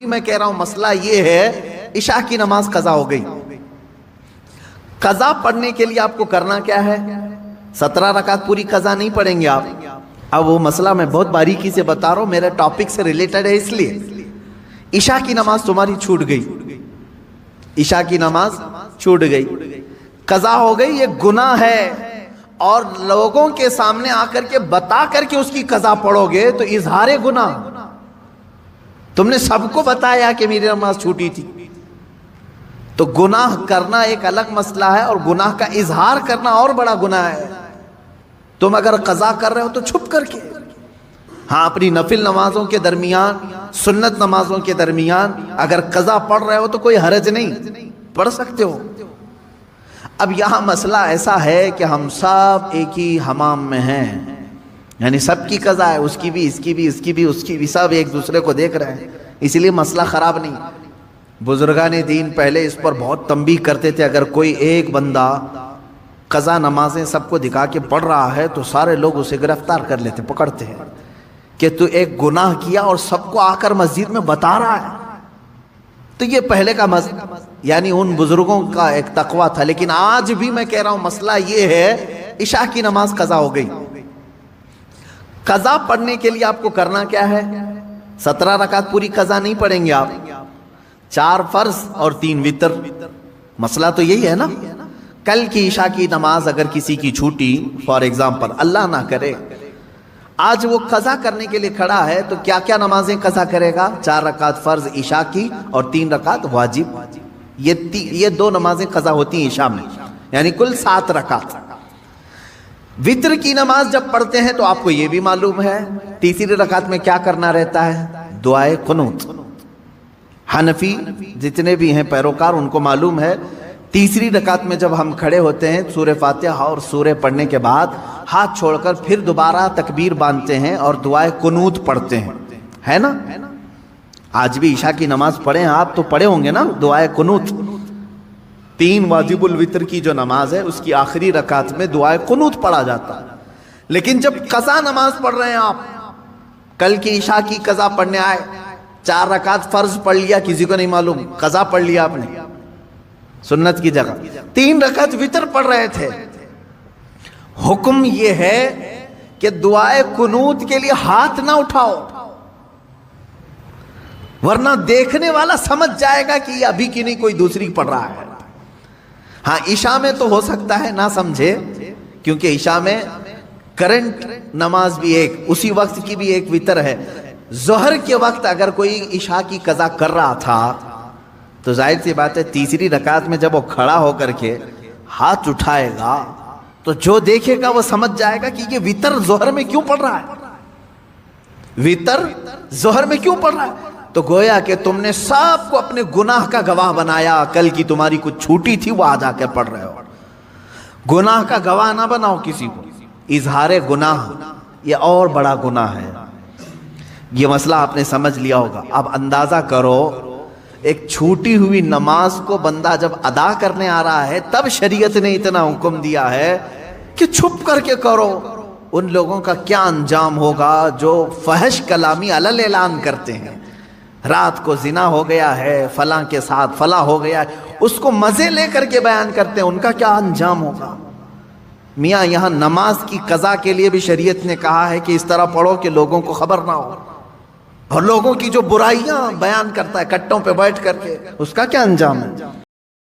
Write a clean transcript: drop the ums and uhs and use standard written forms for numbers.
میں کہہ رہا ہوں مسئلہ یہ ہے، عشاء کی نماز قضا ہو گئی. قضا پڑھنے کے لیے آپ کو کرنا کیا ہے؟ 17 رکعت پوری قضا نہیں پڑھیں گے آپ. اب وہ مسئلہ میں بہت باریکی سے بتا رہا ہوں، میرے ٹاپک سے ریلیٹڈ ہے، اس لیے عشاء کی نماز تمہاری چھوٹ گئی. عشاء کی نماز چھوٹ گئی، قضا ہو گئی. یہ گناہ ہے، اور لوگوں کے سامنے آ کر کے بتا کر کے اس کی قضا پڑھو گے تو اظہار گناہ. تم نے سب کو بتایا کہ میری نماز چھوٹی تھی. تو گناہ کرنا ایک الگ مسئلہ ہے، اور گناہ کا اظہار کرنا اور بڑا گناہ ہے. تم اگر قضا کر رہے ہو تو چھپ کر کے، ہاں اپنی نفل نمازوں کے درمیان، سنت نمازوں کے درمیان اگر قضا پڑھ رہے ہو تو کوئی حرج نہیں، پڑھ سکتے ہو. اب یہاں مسئلہ ایسا ہے کہ ہم سب ایک ہی حمام میں ہیں، یعنی سب کی قضا ہے، اس کی بھی، اس کی بھی، اس کی بھی، اس کی بھی، سب ایک دوسرے کو دیکھ رہے ہیں. اس لیے مسئلہ خراب نہیں. بزرگان دین پہلے اس پر بہت تنبیہ کرتے تھے. اگر کوئی ایک بندہ قضا نمازیں سب کو دکھا کے پڑھ رہا ہے تو سارے لوگ اسے گرفتار کر لیتے، پکڑتے ہیں کہ تو ایک گناہ کیا اور سب کو آ کر مسجد میں بتا رہا ہے. تو یہ پہلے کا یعنی ان بزرگوں کا ایک تقوی تھا. لیکن آج بھی میں کہہ رہا ہوں مسئلہ یہ ہے، عشاء کی نماز قضا ہو گئی. قضا پڑھنے کے لیے آپ کو کرنا کیا ہے؟ 17 رکعت پوری قضا نہیں پڑھیں گے آپ، 4 فرض اور 3 وتر. مسئلہ تو یہی ہے نا. کل کی عشاء کی نماز اگر کسی کی چھوٹی، فار ایگزامپل اللہ نہ کرے، آج وہ قضا کرنے کے لیے کھڑا ہے تو کیا کیا نمازیں قضا کرے گا؟ 4 رکعت فرض عشاء کی اور 3 رکعت واجب. یہ 2 نمازیں قضا ہوتی ہیں عشاء میں، یعنی کل 7 رکعت. وتر کی نماز جب پڑھتے ہیں تو آپ کو یہ بھی معلوم ہے تیسری رکعت میں کیا کرنا رہتا ہے؟ دعائے قنوت. حنفی جتنے بھی ہیں پیروکار ان کو معلوم ہے تیسری رکعت میں جب ہم کھڑے ہوتے ہیں سورہ فاتحہ اور سورہ پڑھنے کے بعد ہاتھ چھوڑ کر پھر دوبارہ تکبیر باندھتے ہیں اور دعائے قنوت پڑھتے ہیں، ہے نا؟ آج بھی عشاء کی نماز پڑھیں آپ تو پڑھے ہوں گے نا دعائے قنوت. 3 واجب الوتر کی جو نماز ہے اس کی آخری رکعت میں دعائے قنوت پڑھا جاتا ہے. لیکن جب قضا نماز پڑھ رہے ہیں آپ، کل کی عشاء کی قضا پڑھنے آئے، 4 رکعت فرض پڑھ لیا، کسی کو نہیں معلوم، قضا پڑھ لیا آپ نے سنت کی جگہ، 3 رکعت وتر پڑھ رہے تھے. حکم یہ ہے کہ دعائے قنوت کے لیے ہاتھ نہ اٹھاؤ، ورنہ دیکھنے والا سمجھ جائے گا کہ یہ ابھی کی نہیں کوئی دوسری پڑھ رہا ہے. ہاں عشاء میں تو ہو سکتا ہے نہ سمجھے، کیونکہ عشاء میں کرنٹ نماز بھی ایک، اسی وقت کی بھی ایک وتر ہے. ظہر کے وقت اگر کوئی عشاء کی قضا کر رہا تھا تو ظاہر سی بات ہے تیسری رکعت میں جب وہ کھڑا ہو کر کے ہاتھ اٹھائے گا تو جو دیکھے گا وہ سمجھ جائے گا کہ یہ وتر ظہر میں کیوں پڑھ رہا ہے، وتر ظہر میں کیوں پڑھ رہا ہے. تو گویا کہ تم نے سب کو اپنے گناہ کا گواہ بنایا. کل کی تمہاری کچھ چھوٹی تھی وہ آج آ کے پڑھ رہے ہو. گناہ کا گواہ نہ بناؤ کسی کو. اظہار گناہ یہ اور بڑا گناہ ہے. یہ مسئلہ آپ نے سمجھ لیا ہوگا. اب اندازہ کرو ایک چھوٹی ہوئی نماز کو بندہ جب ادا کرنے آ رہا ہے تب شریعت نے اتنا حکم دیا ہے کہ چھپ کر کے کرو. ان لوگوں کا کیا انجام ہوگا جو فحش کلامی علل اعلان کرتے ہیں، رات کو زنا ہو گیا ہے فلاں کے ساتھ، فلاں ہو گیا ہے، اس کو مزے لے کر کے بیان کرتے ہیں، ان کا کیا انجام ہوگا. میاں یہاں نماز کی قضا کے لیے بھی شریعت نے کہا ہے کہ اس طرح پڑھو کہ لوگوں کو خبر نہ ہو. اور لوگوں کی جو برائیاں بیان کرتا ہے کٹوں پہ بیٹھ کر کے، اس کا کیا انجام ہے؟